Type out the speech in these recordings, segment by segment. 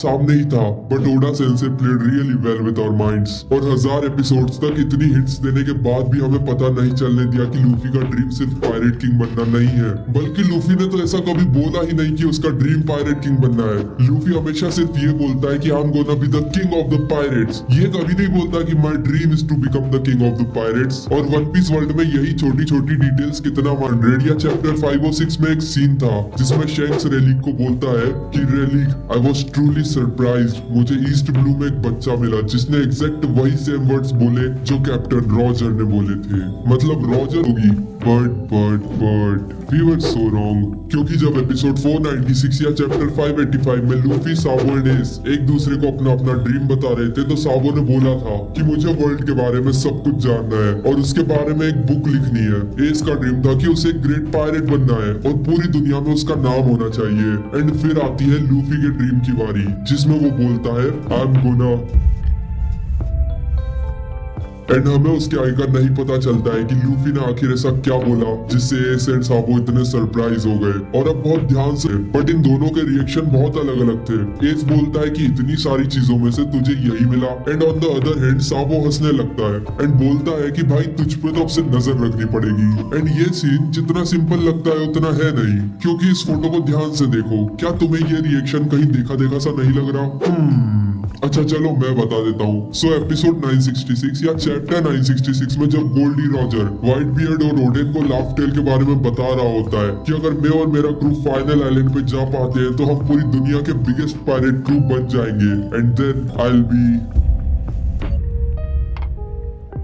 सामने ही था, but Oda sensei played really well with our minds. और 1000 एपिसोड्स तक इतनी हिट्स देने के बाद भी हमें पता नहीं चलने दिया कि लूफी का ड्रीम सिर्फ पायरेट किंग बनना नहीं है, बल्कि लूफी ने तो ऐसा कभी बोला ही नहीं कि उसका ड्रीम पायरेट किंग बनना है। लूफी हमेशा सिर्फ ये बोलता है कि I am gonna be the king of the pirates. ये कभी नहीं बोलता कि my dream is to become the king of the pirates. और वन पीस वर्ल्ड में यही छोटी छोटी डिटेल्स कितना 100 या चैप्टर 5 और 6 में एक सीन था जिसमें शैंक्स रेलिक को बोलता है कि relic, I was truly surprised, मुझे ईस्ट ब्लू में एक बच्चा मिला जिसने एग्जैक्ट वही सेम वर्ड्स बोले जो कैप्टन रॉजर ने बोले थे। मतलब रॉजर होगी but we were so wrong, क्योंकि जब एपिसोड 496 या चैप्टर 585 में लूफी, साबो एंड एस एक दूसरे को अपना अपना ड्रीम बता रहे थे तो साबो ने बोला था कि मुझे वर्ल्ड के बारे में सब कुछ जानना है और उसके बारे में एक बुक लिखनी है। एस का ड्रीम था कि उसे एक ग्रेट पायरेट बनना है और पूरी दुनिया में उसका नाम होना चाहिए। एंड फिर आती है लूफी के ड्रीम की बारी जिसमें वो बोलता है आई एम गोना, एंड हमें उसके आगे का नहीं पता चलता है कि लूफी ने आखिर ऐसा क्या बोला जिससे एस एंड साबो इतने सरप्राइज हो गए। और अब बहुत ध्यान से, बट इन दोनों के रिएक्शन बहुत अलग अलग थे। एस बोलता है कि इतनी सारी चीजों में से तुझे यही मिला, and on the other hand Sabo हंसने लगता है एंड बोलता है कि भाई तुझ पे तो अब से नजर रखनी पड़ेगी। एंड ये सीन जितना सिंपल लगता है उतना है नहीं, क्योंकि इस फोटो को ध्यान से देखो। क्या तुम्हें ये रिएक्शन कहीं देखा देखा सा नहीं लग रहा? अच्छा चलो मैं बता देता हूँ। सो एपिसोड 966 या चैप्टर 966 में जब गोल्डी रॉजर, व्हाइट बियर्ड और ओडेन को लाफ टेल के बारे में बता रहा होता है कि अगर मैं और मेरा क्रू फाइनल आइलैंड पे जा पाते हैं तो हम पूरी दुनिया के बिगेस्ट पायरेट क्रू बन जाएंगे, and then I will be.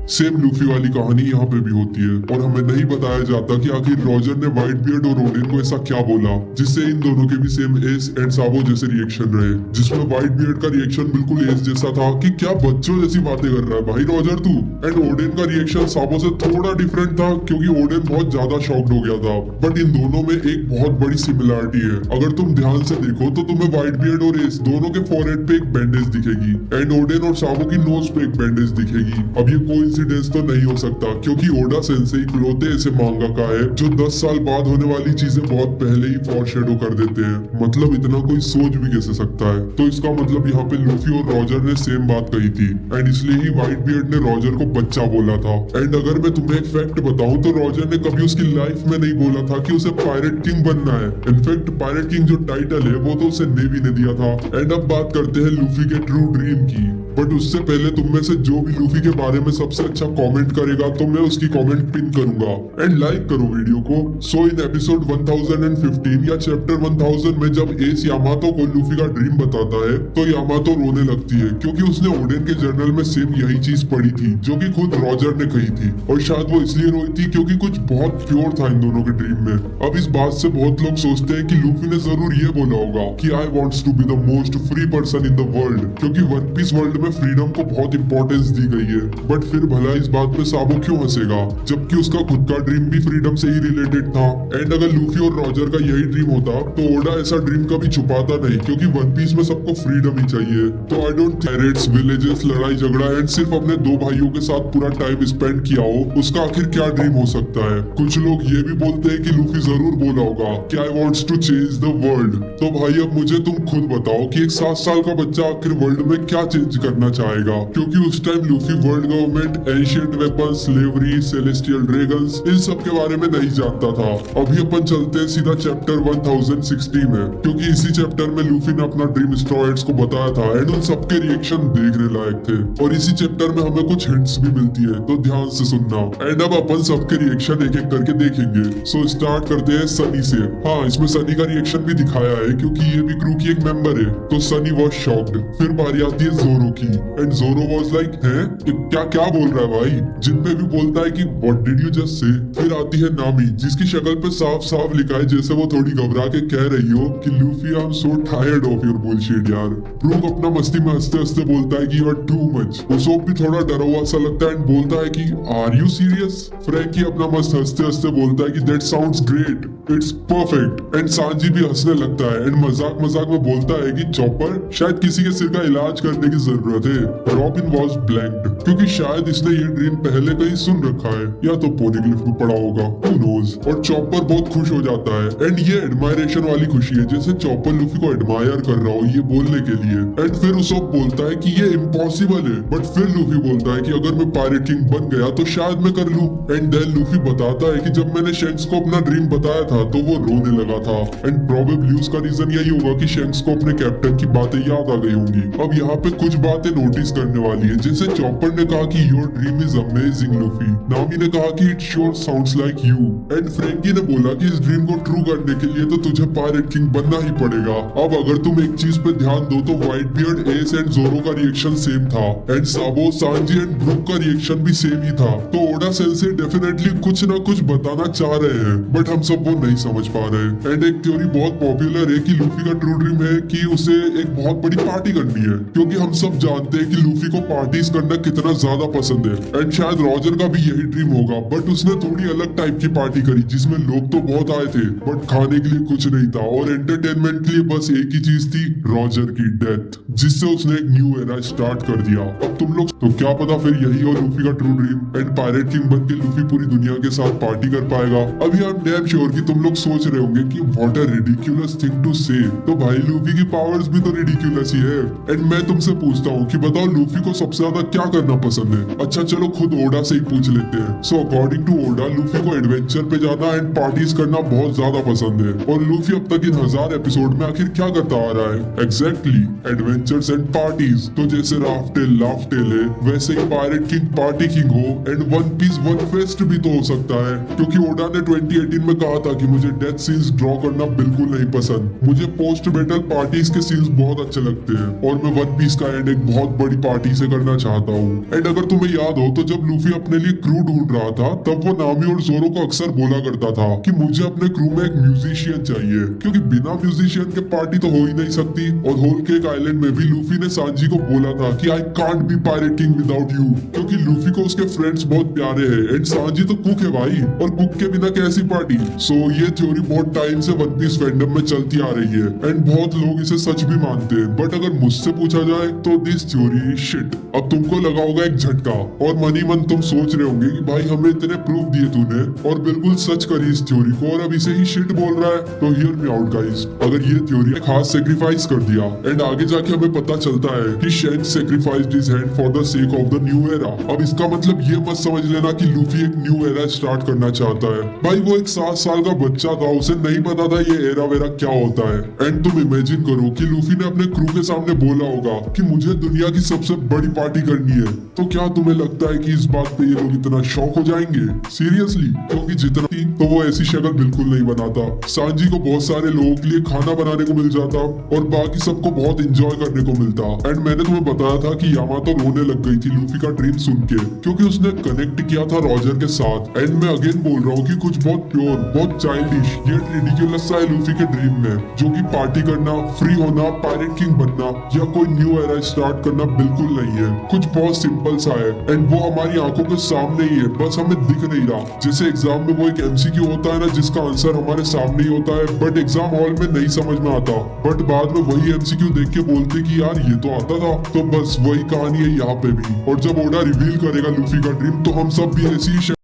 Same Luffy वाली कहानी यहाँ पे भी होती है और हमें नहीं बताया जाता कि आखिर रॉजर ने व्हाइट बियर्ड और ओडेन को ऐसा क्या बोला जिससे इन दोनों के भी सेम एस एंड साबो जैसे रिएक्शन रहे। जिसमें व्हाइट बियर्ड का रिएक्शन बिल्कुल एस जैसा था कि क्या बच्चों जैसी बातें कर रहा है भाई रॉजर तू, एंड ओडेन का रिएक्शन साबो से थोड़ा डिफरेंट था क्योंकि ओडेन बहुत ज्यादा शॉक्ड हो गया था। बट इन दोनों में एक बहुत बड़ी सिमिलरिटी है। अगर तुम ध्यान से देखो तो तुम्हें व्हाइट बियर्ड और एस दोनों के फॉरहेड पे एक बैंडेज दिखेगी एंड ओडेन और साबो की नोज पे एक बैंडेज दिखेगी। अब ये कोइंसिडेंस तो नहीं हो सकता क्योंकि ओडा सेंसेई इकलौते ऐसे मांगा का है जो 10 साल बाद होने वाली चीजें बहुत पहले ही फॉरशैडो कर देते हैं। मतलब इतना कोई सोच भी कैसे सकता है? तो इसका मतलब यहाँ पे लूफी और रॉजर ने सेम बात कही थी एंड इसलिए ही व्हाइट बियर्ड ने रॉजर को बच्चा बोला था। एंड अगर मैं तुम्हें एक फैक्ट बताऊं तो रॉजर ने कभी उसकी लाइफ में नहीं बोला था कि उसे पायरेट किंग बनना है। इनफैक्ट पायरेट किंग जो टाइटल है वो तो उसे नेवी ने दिया था। एंड अब बात करते हैं लूफी के ट्रू ड्रीम की, बट उससे पहले तुम में से जो भी लूफी के बारे में सबसे अच्छा कमेंट करेगा तो मैं उसकी कमेंट पिन करूंगा एंड लाइक करो वीडियो को। सो इन एपिसोड 1015 या चैप्टर 1000 में जब एस यामातो को लूफी का ड्रीम बताता है तो यामातो रोने लगती है क्योंकि उसने ओडेन के जर्नल में सेम यही चीज पढ़ी थी जो कि खुद रॉजर ने कही थी। और शायद वो इसलिए रोई थी क्योंकि कुछ बहुत प्योर था इन दोनों के ड्रीम में। अब इस बात से बहुत लोग सोचते हैं कि लूफी ने जरूर ये बोला होगा कि I wants to be the most free person in the world, क्योंकि वन पीस वर्ल्ड में फ्रीडम को बहुत इंपॉर्टेंस दी गई है। बट फिर भला इस बात पे साबो क्यों हंसेगा जबकि उसका खुद का ड्रीम भी फ्रीडम से ही रिलेटेड था। एंड अगर लूफी और रॉजर का यही ड्रीम होता तो ओडा ऐसा ड्रीम कभी छुपाता नहीं क्योंकि वन पीस में सबको फ्रीडम ही चाहिए। तो आई डोंट पायरेट्स, विलेजेस, लड़ाई झगड़ा एंड सिर्फ अपने दो भाइयों के साथ पूरा टाइम स्पेंड किया हो उसका आखिर क्या ड्रीम हो सकता है? कुछ लोग ये भी बोलते हैं कि लूफी जरूर बोला होगा कि I wants to change the world. तो भाई अब मुझे तुम खुद बताओ कि एक 7 साल का बच्चा आखिर वर्ल्ड में क्या चेंज करना चाहेगा? क्योंकि उस time Luffy world government, ancient weapons, slavery, celestial dragons इन सब के बारे में नहीं जानता था। अभी अपन चलते हैं सीधा चैप्टर 1060 में क्योंकि इसी चैप्टर में लूफी ने अपना ड्रीम स्ट्रॉयड्स को बताया था एंड उन सबके रिएक्शन देखने लायक थे। और इसी चैप्टर में हमें कुछ हिंट्स भी मिलती है तो ध्यान से सुनना। एंड अब अपन सबके रिएक्शन एक एक करके देखेंगे। सो स्टार्ट करते हैं सनी से। हाँ, इसमें सनी का रिएक्शन भी दिखाया है क्योंकि ये भी क्रू की एक मेंबर है। तो सनी वॉज शॉक्ड। फिर बारी आती है जोरो की एंड जोरो वॉज लाइक है क्या क्या बोल रहा है भाई? जिन पे भी बोलता है कि what did you just say. फिर आती है नामी जिसकी शक्ल पे साफ साफ लिखा है जैसे वो थोड़ी घबरा के कह रही हो कि Luffy I am so tired of your bullshit यार। ब्रूक अपना मस्ती में हंसते हंसते बोलता है कि you are too much. Usopp भी थोड़ा डरा हुआ सा लगता है एंड बोलता है कि आर यू सीरियस? फ्रैंकी अपना मस्त हंसते हंसते बोलता है कि that sounds great, it's perfect. And Sanji भी हंसने लगता है एंड मजाक मजाक में बोलता है कि चॉपर शायद किसी के सिर का इलाज करने की जरूरत जरूरत है। रॉबिन वॉज ब्लैंक्ड क्योंकि शायद इसने ये ड्रीम पहले कहीं सुन रखा है या तो पोनिग्लिफ में पढ़ा होगा, who knows। और चॉपर बहुत खुश हो जाता है एंड ये एडमायरेशन वाली खुशी है, जैसे चॉपर लूफी को एडमायर कर रहा हो ये बोलने के लिए। एंड फिर उसोप बोलता है कि ये इम्पॉसिबल है, बट फिर लूफी बोलता है कि अगर मैं पायरेट किंग बन गया तो शायद मैं कर लूं। एंड देन लूफी बताता है कि जब मैंने शेंक्स को अपना ड्रीम बताया था तो वो रोने लगा था। एंड प्रोबेबली उसका रीजन यही होगा कि शेंक्स को अपने कैप्टन की बातें याद आ गई होंगी। अब यहाँ पे कुछ बातें नोटिस करने वाली है, जैसे चॉपर ने कहा कि your dream is amazing Luffy, Nami ने कहा कि it sure sounds like you, and Franky ने बोला कि इस ड्रीम को ट्रू करने के लिए तो तुझे पायरेट किंग बनना ही पड़ेगा। अब अगर तुम एक चीज पे ध्यान दो तो व्हाइट बियर्ड, एस एंड जोरो का रिएक्शन सेम था and Sabo, Sanji and Brooke का रिएक्शन भी सेम ही था। तो ओडा सेंसेई डेफिनेटली कुछ ना कुछ बताना चाह रहे हैं, बट हम सब वो नहीं समझ पा रहे। एंड एक थ्योरी बहुत पॉपुलर है कि लूफी का ट्रू ड्रीम है कि उसे एक बहुत बड़ी पार्टी करनी है, क्योंकि हम सब जानते हैं कि लूफी को पार्टीज करना कितना ज्यादा पसंद है। एंड शायद रॉजर का भी यही ड्रीम होगा, बट उसने थोड़ी अलग टाइप की पार्टी करी जिसमें लोग तो बहुत आए थे बट खाने के लिए कुछ नहीं था और एंटरटेनमेंट के लिए बस एक ही चीज थी, रॉजर की डेथ, जिससे उसने एक न्यू एरा स्टार्ट कर दिया। अब तुम लोग तो क्या पता फिर यही हो लूफी का true dream and pirate king बन के लूफी पूरी दुनिया के साथ पार्टी कर पाएगा। अभी आई एम डैम श्योर कि तुम लोग सोच रहे होंगे कि what a ridiculous thing to say. तो भाई लूफी की पावर्स भी तो रिडिक्यूलस ही है। एंड मैं तुमसे पूछता हूँ कि बताओ लूफी को सबसे ज्यादा क्या करना पसंद है? अच्छा चलो खुद ओडा से ही पूछ लेते हैं। So according to Oda Luffy को एडवेंचर पे जाना एंड पार्टीज करना बहुत ज्यादा पसंद है। और लूफी अब तक इन 1000 एपिसोड में आखिर क्या करता आ रहा है? Exactly adventures and parties. तो जैसे राफ्टेल लाफ्टेल है वैसे ही पायरेट किंग पार्टी किंग हो and one piece one fest भी तो हो सकता है, क्योंकि ओडा ने 2018 में कहा था कि मुझे डेथ सीन्स ड्रॉ करना बिल्कुल नहीं पसंद, मुझे पोस्ट बैटल पार्टीज के सीन्स बहुत अच्छे लगते हैं और मैं वन पीस का एंड एक बहुत बड़ी पार्टी से करना चाहता हूँ। एंड अगर तुम्हें याद हो तो जब लूफी अपने लिए क्रू ढूंढ रहा था तब वो नामी और जोरो को अक्सर बोला करता था कि मुझे अपने क्रू में एक म्यूजिशियन चाहिए, क्योंकि बिना म्यूजिशियन के पार्टी तो हो ही नहीं सकती। और होल केक आइलैंड में भी लूफी ने सांजी को बोला था कि I can't be pirate king without you, क्योंकि लूफी को उसके फ्रेंड्स बहुत प्यारे हैं एंड सांजी तो कुक है भाई, और कुक के बिना कैसी पार्टी। सो ये थ्योरी बहुत टाइम से वन पीस फैंडम में चलती आ रही है एंड बहुत लोग इसे सच भी मानते हैं, बट अगर मुझसे पूछा जाए तो दिस थ्योरी इज शिट। अब तुमको लगा होगा एक झटका और मनी मन तुम सोच रहे होंगे कि भाई हमें इतने प्रूफ दिए तूने और बिल्कुल सच करी इस थ्योरी को और अब इसे ही शिट बोल रहा है। तो हियर मी आउट गाइस, अगर ये थ्योरी एक खास सेक्रीफाइस कर दिया एंड आगे जाके हमें पता चलता है कि Shanks sacrificed his hand for the sake of the new era, अब इसका मतलब ये मत समझ लेना कि लूफी एक न्यू एरा स्टार्ट करना चाहता है। भाई वो एक 7 साल का बच्चा था, उसे नहीं पता था ये एरा वेरा क्या होता है। एंड तुम इमेजिन करो कि लूफी ने अपने क्रू के सामने बोला होगा कि मुझे दुनिया की सबसे बड़ी पार्टी करनी है, तो क्या तुम्हें लगता है कि इस बात पे ये लोग इतना शॉक हो जाएंगे? सीरियसली, क्योंकि जितना थी तो वो ऐसी शक्ल बिल्कुल नहीं बनाता। सांजी को बहुत सारे लोगों के लिए खाना बनाने को मिल जाता और बाकी सबको बहुत एंजॉय करने को मिलता। एंड मैंने तुम्हें बताया था कि यामातो रोने लग गई थी लूफी का ड्रीम सुन के, क्योंकि उसने कनेक्ट किया था रॉजर के साथ। एंड मैं अगेन बोल रहा हूँ कि कुछ बहुत प्योर, बहुत चाइल्डिश ये रिडिक्यूलस सा है लूफी के ड्रीम में, जो कि पार्टी करना, फ्री होना, पायरेट किंग बनना या कोई न्यू एरा स्टार्ट करना बिल्कुल नहीं है। कुछ बहुत सिंपल सा है एंड वो हमारी आंखों के सामने ही है, बस हमें दिख नहीं रहा। जैसे एग्जाम में वो एक एमसीक्यू होता है ना जिसका आंसर हमारे सामने ही होता है बट एग्जाम हॉल में नहीं समझ में आता, बट बाद में वही एमसीक्यू देख के बोलते कि यार ये तो आता था। तो बस वही कहानी है यहाँ पे भी। और जब ओडा रिवील करेगा लूफी का ड्रीम तो हम सब भी ऐसी ही